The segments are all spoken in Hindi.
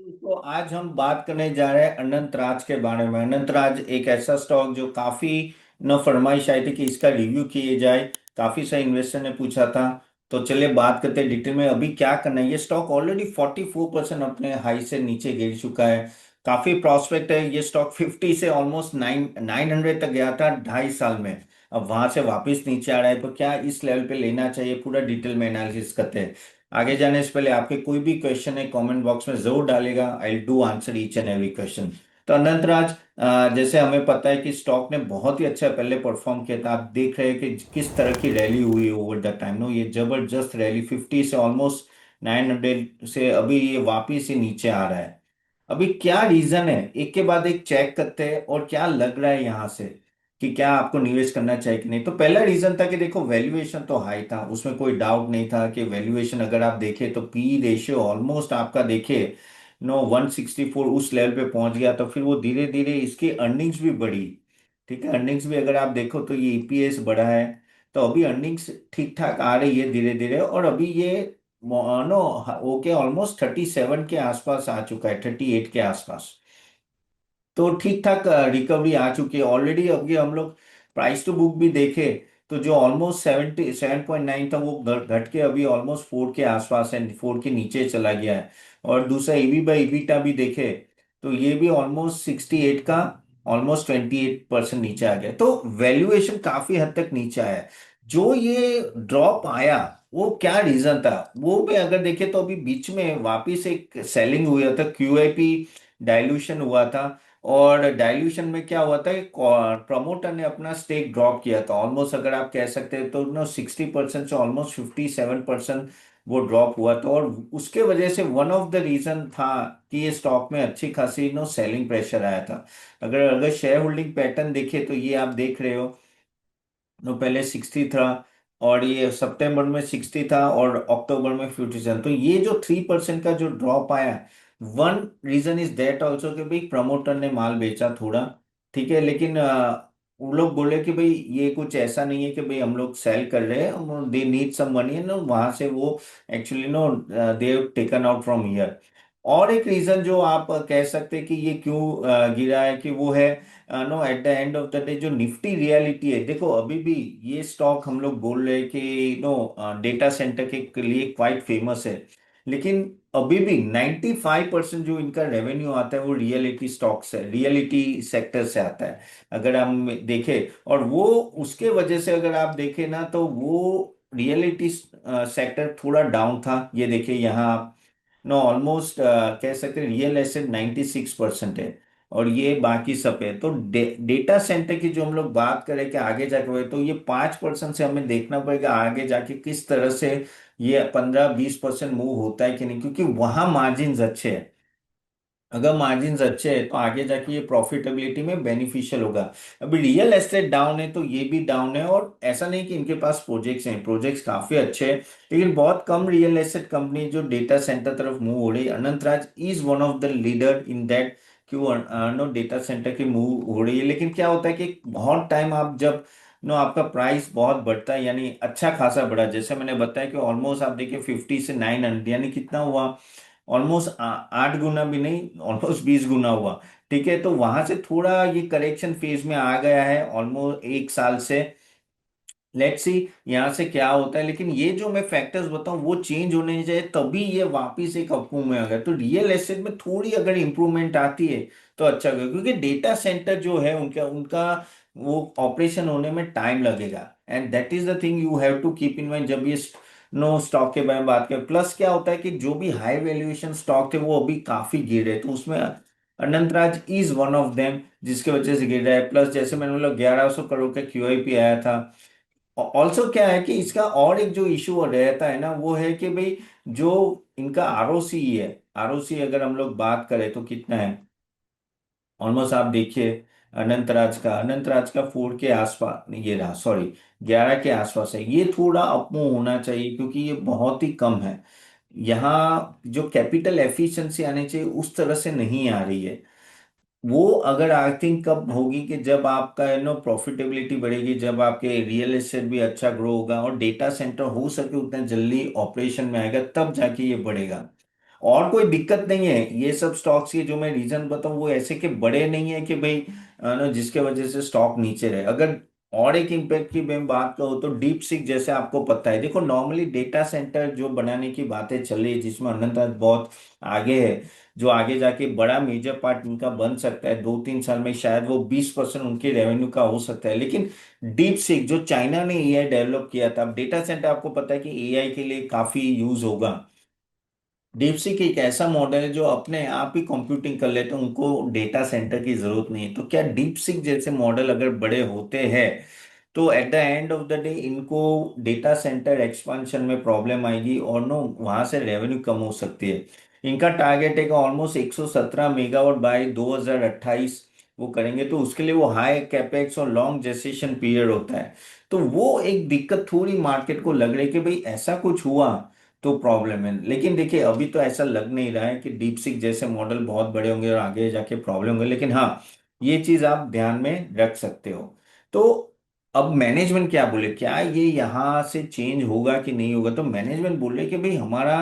तो आज हम बात करने जा रहे हैं अनंत राज के बारे में। अनंत राज एक ऐसा स्टॉक जो काफी न फरमाइश आई थी कि इसका रिव्यू किए जाए। काफी सारे इन्वेस्टर ने पूछा था। तो चलिए बात करते हैं डिटेल में अभी क्या करना है। ये स्टॉक ऑलरेडी 44% अपने हाई से नीचे गिर चुका है। काफी प्रॉस्पेक्ट है। ये स्टॉक 50 से ऑलमोस्ट 900 तक गया था 2.5 साल में। अब वहां से वापस नीचे आ रहा है, तो क्या इस लेवल पे लेना चाहिए, पूरा डिटेल में एनालिसिस करते हैं। आगे जाने से पहले आपके कोई भी क्वेश्चन है कमेंट बॉक्स में जरूर डालेगा। I do answer each and every question. तो अनंतराज, जैसे हमें पता है कि स्टॉक ने बहुत ही अच्छा पहले परफॉर्म किया था। आप देख रहे हैं कि किस तरह की रैली हुई ओवर द टाइम। नो, ये जबरदस्त रैली 50 से ऑलमोस्ट 900 से अभी ये वापिस ही नीचे आ रहा है। अभी क्या रीजन है, एक के बाद एक चेक करते हैं और क्या लग रहा है यहाँ से कि क्या आपको निवेश करना चाहिए कि नहीं। तो पहला रीजन था कि देखो वैल्यूएशन तो हाई था, उसमें कोई डाउट नहीं था कि वैल्यूएशन अगर आप देखें तो पी रेशियो ऑलमोस्ट आपका देखिए 164 उस लेवल पे पहुंच गया। तो फिर वो धीरे धीरे इसकी अर्निंग्स भी बढ़ी। ठीक है, अर्निंग्स भी अगर आप देखो तो ये ईपीएस बढ़ा है। तो अभी अर्निंग्स ठीक ठाक आ रही है धीरे धीरे, और अभी ये नो ओके ऑलमोस्ट 37 के आसपास आ चुका है, 38 के आसपास। तो ठीक ठाक रिकवरी आ चुकी है ऑलरेडी। अभी हम लोग प्राइस टू बुक भी देखे तो जो ऑलमोस्ट 77.9 था वो घट के अभी ऑलमोस्ट 4 के आसपास है, 4 के नीचे चला गया है। और दूसरा ईवी बाई ईबिटा भी देखे तो ये भी ऑलमोस्ट 68 का ऑलमोस्ट 28% नीचे आ गया। तो वैल्यूएशन काफी हद तक नीचे आया है। जो ये ड्रॉप आया वो क्या रीजन था, वो भी अगर देखे तो अभी बीच में वापिस एक सेलिंग हुआ था, क्यूआईपी डाइल्यूशन हुआ था। और डाइल्यूशन में क्या हुआ था, प्रमोटर ने अपना स्टेक ड्रॉप किया था ऑलमोस्ट, अगर आप कह सकते हैं तो 60% से ऑलमोस्ट 57% वो ड्रॉप हुआ था। और उसके वजह से वन ऑफ द रीजन था कि ये स्टॉक में अच्छी खासी सेलिंग प्रेशर आया था। अगर अगर शेयर होल्डिंग पैटर्न देखे तो ये आप देख रहे हो, पहले 60 था और ये सितंबर में 60 था और अक्टूबर में 57। तो ये जो 3% का जो ड्रॉप आया, one reason is that also कि भाई प्रमोटर ने माल बेचा थोड़ा। ठीक है, लेकिन वो लोग बोले कि भाई ये कुछ ऐसा नहीं है कि भाई हम लोग सेल कर रहे हैं, दे नीड सम मनी है ना, वहां से वो actually they taken out from here. और एक रीजन जो आप कह सकते हैं कि ये क्यों गिरा है, कि वो है no at the end of the day जो निफ्टी रियलिटी है। देखो अभी भी ये स्टॉक हम लोग बोल रहे हैं कि डेटा सेंटर के लिए क्वाइट फेमस है, लेकिन अभी भी 95% जो इनका रेवेन्यू आता है वो रियलिटी स्टॉक से, रियलिटी सेक्टर से आता है। अगर हम देखें और वो उसके वजह से अगर आप देखें ना तो वो रियलिटी सेक्टर थोड़ा डाउन था। ये देखिए यहाँ आप ऑलमोस्ट कह सकते हैं रियल एस्टेट 96% है और ये बाकी सब है। तो डेटा सेंटर की जो हम लोग बात करें कि आगे जाके हुए तो ये 5% से हमें देखना पड़ेगा आगे जाके किस तरह से ये 15-20% मूव होता है कि नहीं, क्योंकि वहां मार्जिन अच्छे हैं। अगर मार्जिन अच्छे हैं तो आगे जाके ये प्रॉफिटेबिलिटी में बेनिफिशियल होगा। अभी रियल एस्टेट डाउन है तो ये भी डाउन है, और ऐसा नहीं कि इनके पास प्रोजेक्ट्स हैं, प्रोजेक्ट्स काफी अच्छे हैं, लेकिन बहुत कम रियल एस्टेट कंपनी जो डेटा सेंटर तरफ मूव हो रही है। Anantraj is one of the leader in that. क्यों नो डेटा सेंटर की मूव हो रही है, लेकिन क्या होता है कि बहुत टाइम आप जब आपका प्राइस बहुत बढ़ता है, यानी अच्छा खासा बढ़ा, जैसे मैंने बताया कि ऑलमोस्ट आप देखिए 50 से 900, यानी कितना हुआ, ऑलमोस्ट 8 गुना भी नहीं, ऑलमोस्ट 20 गुना हुआ। ठीक है, तो वहां से थोड़ा ये करेक्शन फेज में आ गया है ऑलमोस्ट 1 साल से। लेट्स सी यहाँ से क्या होता है, लेकिन ये जो मैं फैक्टर्स बताऊं वो चेंज होने चाहिए तभी ये वापिस एक अप में आ गया। तो रियल एस्टेट में थोड़ी अगर इंप्रूवमेंट आती है तो अच्छा होगा, क्योंकि डेटा सेंटर जो है उनका उनका वो ऑपरेशन होने में टाइम लगेगा। And that is the thing you have to keep in mind जब ये स्टॉक के बारे में बात करें। प्लस क्या होता है कि जो भी हाई वैल्यूएशन स्टॉक थे वो अभी काफी गिरे, तो उसमें Anantraj is one of them जिसके वजह से गिर रहा है। प्लस जैसे मैंने बोला 1100 करोड़ का क्यूआईपी आया था। ऑल्सो क्या है कि इसका और एक जो इशू रहता है ना वो है कि भाई जो इनका आरओसी है, आरओसी अगर हम लोग बात करें तो कितना है, ऑलमोस्ट आप देखिए अनंतराज का 4 के आसपास नहीं, ये रहा सॉरी 11 के आसपास है। ये थोड़ा अपमूव होना चाहिए क्योंकि ये बहुत ही कम है। यहाँ जो कैपिटल एफिशिएंसी आनी चाहिए उस तरह से नहीं आ रही है। वो अगर आई थिंक कब होगी कि जब आपका प्रॉफिटेबिलिटी बढ़ेगी, जब आपके रियल एस्टेट भी अच्छा ग्रो होगा और डेटा सेंटर हो सके उतना जल्दी ऑपरेशन में आएगा, तब जाके ये बढ़ेगा। और कोई दिक्कत नहीं है, ये सब स्टॉक्स के जो मैं रीजन बताऊं वो ऐसे के बड़े नहीं है कि भाई जिसके वजह से स्टॉक नीचे रहे। अगर और एक इम्पैक्ट की मैं बात करूँ तो डीप सीक, जैसे आपको पता है, देखो नॉर्मली डेटा सेंटर जो बनाने की बातें चल रही है जिसमें अनंत बहुत आगे है, जो आगे जाके बड़ा मेजर पार्ट उनका बन सकता है 2-3 साल में, शायद वो 20% उनके रेवेन्यू का हो सकता है। लेकिन डीप सीक जो चाइना ने एआई डेवलप किया था, अब डेटा सेंटर आपको पता है कि एआई के लिए काफी यूज होगा। डीपसीक एक ऐसा मॉडल है जो अपने आप ही कंप्यूटिंग कर लेते हैं, उनको डेटा सेंटर की जरूरत नहीं है। तो क्या डीपसीक जैसे मॉडल अगर बड़े होते हैं तो eight the end of the day इनको डेटा सेंटर एक्सपांशन में प्रॉब्लम आएगी और नो वहां से रेवेन्यू कम हो सकती है। इनका टारगेट है कि ऑलमोस्ट 117 मेगावाट बाय 2028 वो करेंगे, तो उसके लिए वो हाई कैपेक्स और लॉन्ग जेस्टेशन पीरियड होता है। तो वो एक दिक्कत थोड़ी मार्केट को लग रही है कि भाई ऐसा कुछ हुआ तो प्रॉब्लम है। लेकिन देखिए अभी तो ऐसा लग नहीं रहा है कि डीप सीक जैसे मॉडल बहुत बड़े होंगे और आगे जाके प्रॉब्लम होंगे, लेकिन हाँ ये चीज आप ध्यान में रख सकते हो। तो अब मैनेजमेंट क्या बोले, क्या ये यहाँ से चेंज होगा कि नहीं होगा? तो मैनेजमेंट बोल रहे कि भाई हमारा,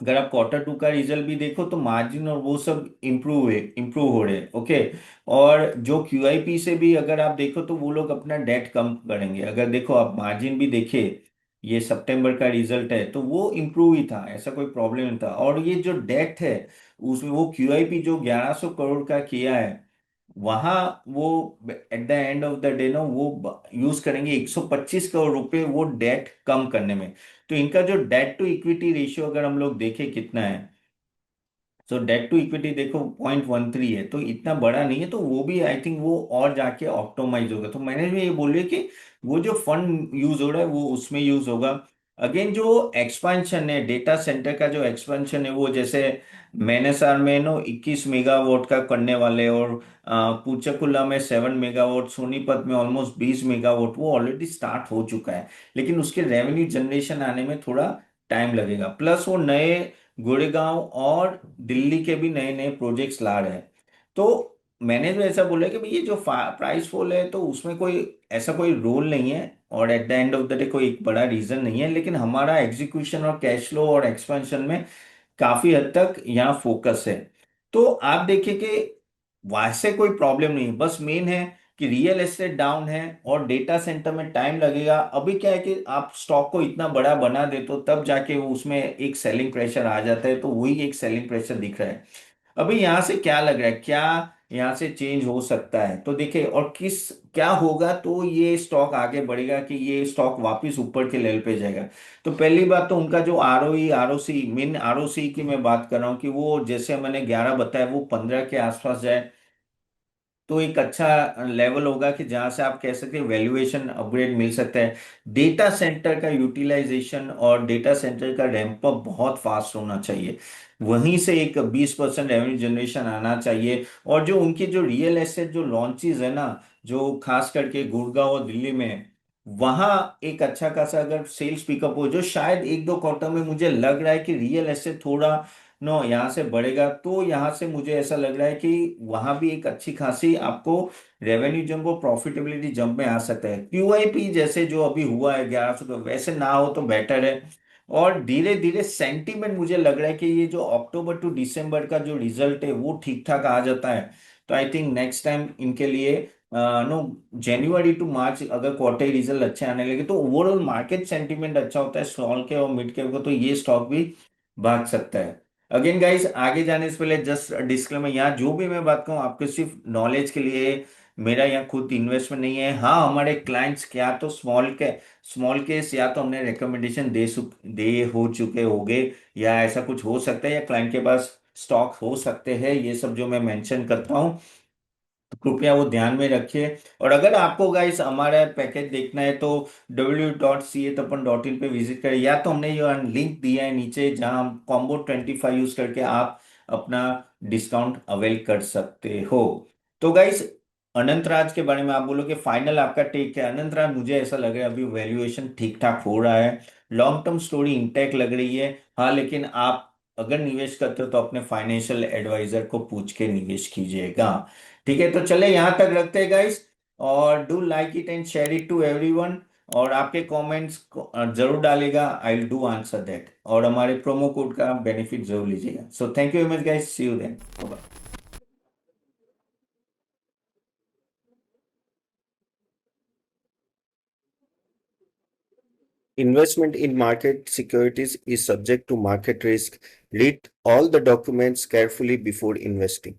अगर आप Q2 का रिजल्ट भी देखो तो मार्जिन और वो सब इम्प्रूव हो रहे, ओके। और जो QIP से भी अगर आप देखो तो वो लोग अपना डेट कम करेंगे। अगर देखो आप मार्जिन भी देखे, ये सितंबर का रिजल्ट है तो वो इम्प्रूव ही था, ऐसा कोई प्रॉब्लम नहीं था। और ये जो डेट है उसमें वो QIP जो 1100 करोड़ का किया है, वहां वो eight the end of the day ना वो यूज करेंगे 125 करोड़ रुपए वो डेट कम करने में। तो इनका जो डेट टू इक्विटी रेशियो अगर हम लोग देखें कितना है, तो डेट टू इक्विटी देखो 0.13 है, तो इतना बड़ा नहीं है। तो वो भी आई थिंक वो और जाके ऑप्टिमाइज होगा। तो मैंने भी ये बोलिए कि वो जो फंड यूज हो रहा है वो उसमें यूज होगा। अगेन जो एक्सपेंशन है डेटा सेंटर का, जो एक्सपेंशन है वो जैसे मैनेसार में नो 21 मेगावाट का करने वाले, और पूचकुला में 7 मेगावाट, सोनीपत में ऑलमोस्ट 20 मेगावाट, वो ऑलरेडी स्टार्ट हो चुका है। लेकिन उसके रेवेन्यू जनरेशन आने में थोड़ा टाइम लगेगा। प्लस वो नए गुड़गांव और दिल्ली के भी नए नए प्रोजेक्ट्स ला रहे हैं। तो मैंने तो ऐसा बोला कि भाई ये जो प्राइस फॉल है तो उसमें कोई ऐसा कोई रोल नहीं है, और eight the end of the day कोई एक बड़ा रीजन नहीं है। लेकिन हमारा एग्जीक्यूशन और कैश फ्लो और एक्सपेंशन में काफी हद तक यहाँ फोकस है। तो आप देखिए कि वैसे कोई प्रॉब्लम नहीं है, बस मेन है कि रियल एस्टेट डाउन है और डेटा सेंटर में टाइम लगेगा। अभी क्या है कि आप स्टॉक को इतना बड़ा बना दे तो तब जाके वो उसमें एक सेलिंग प्रेशर आ जाता है, तो वही एक सेलिंग प्रेशर दिख रहा है। अभी यहाँ से क्या लग रहा है, क्या यहाँ से चेंज हो सकता है? तो देखिए और किस क्या होगा तो ये स्टॉक आगे बढ़ेगा कि ये स्टॉक वापस ऊपर के लेवल पे जाएगा। तो पहली बात तो उनका जो ROE ROC, मेन ROC की मैं बात कर रहा हूँ कि वो जैसे मैंने 11 बताया वो 15 के आसपास जाए तो एक अच्छा लेवल होगा कि जहां से आप कह सकते हैं वैल्यूएशन अपग्रेड मिल सकता है। डेटा सेंटर का यूटिलाइजेशन और डेटा सेंटर का रैंप अप बहुत फास्ट होना चाहिए, वहीं से एक 20% रेवेन्यू जनरेशन आना चाहिए। और जो उनके जो रियल एस्टेट जो लॉन्चेस है ना, जो खास करके गुड़गांव और दिल्ली में, वहां एक अच्छा खासा अगर सेल्स पिकअप हो, जो शायद 1-2 क्वार्टर में मुझे लग रहा है कि रियल एस्टेट थोड़ा नो यहाँ से बढ़ेगा, तो यहाँ से मुझे ऐसा लग रहा है कि वहां भी एक अच्छी खासी आपको रेवेन्यू जंप और प्रॉफिटेबिलिटी जंप में आ सकता है। QIP जैसे जो अभी हुआ है 1100 का, वैसे ना हो तो बेटर है। और धीरे धीरे सेंटीमेंट मुझे लग रहा है कि ये जो अक्टूबर टू दिसंबर का जो रिजल्ट है वो ठीक ठाक आ जाता है, तो आई थिंक नेक्स्ट टाइम इनके लिए नो जनवरी टू मार्च अगर क्वार्टर रिजल्ट अच्छे आने लगे तो ओवरऑल मार्केट सेंटीमेंट अच्छा होता है स्मॉल के और मिड कैप को, तो ये स्टॉक भी भाग सकता है। अगेन गाइस आगे जाने से पहले जस्ट डिस्क्लेमर, यहाँ जो भी मैं बात करूँ आपके सिर्फ नॉलेज के लिए, मेरा यहाँ खुद इन्वेस्टमेंट नहीं है। हाँ हमारे क्लाइंट्स क्या तो स्मॉल केस या तो हमने रिकमेंडेशन दे हो चुके होंगे, या ऐसा कुछ हो सकता है, या क्लाइंट के पास स्टॉक हो सकते हैं, ये सब जो मैं मेंशन करता हूँ तो कृपया वो ध्यान में रखिए। और अगर आपको गाइस हमारा पैकेज देखना है तो www.catapan.in पे विजिट करें, या तो हमने ये लिंक दिया है नीचे जहां कॉम्बो 25 यूज करके आप अपना डिस्काउंट अवेल कर सकते हो। तो गाइस अनंत राज के बारे में आप बोलो कि फाइनल आपका टेक है। अनंत राज मुझे ऐसा लग रहा है अभी वैल्यूएशन ठीक ठाक हो रहा है, लॉन्ग टर्म स्टोरी इंटैक्ट लग रही है। हाँ लेकिन आप अगर निवेश करते हो तो अपने फाइनेंशियल एडवाइजर को पूछ के निवेश कीजिएगा। ठीक है, तो चले यहां तक रखते हैं गाइस, और do like it and share it to everyone. और आपके कमेंट्स जरूर डालेगा, I will do answer that, और हमारे प्रोमो कोड का बेनिफिट जरूर लीजिएगा। So thank you very much guys, see you then, bye. Investment in market securities is subject to market risk. Read all the documents carefully before investing.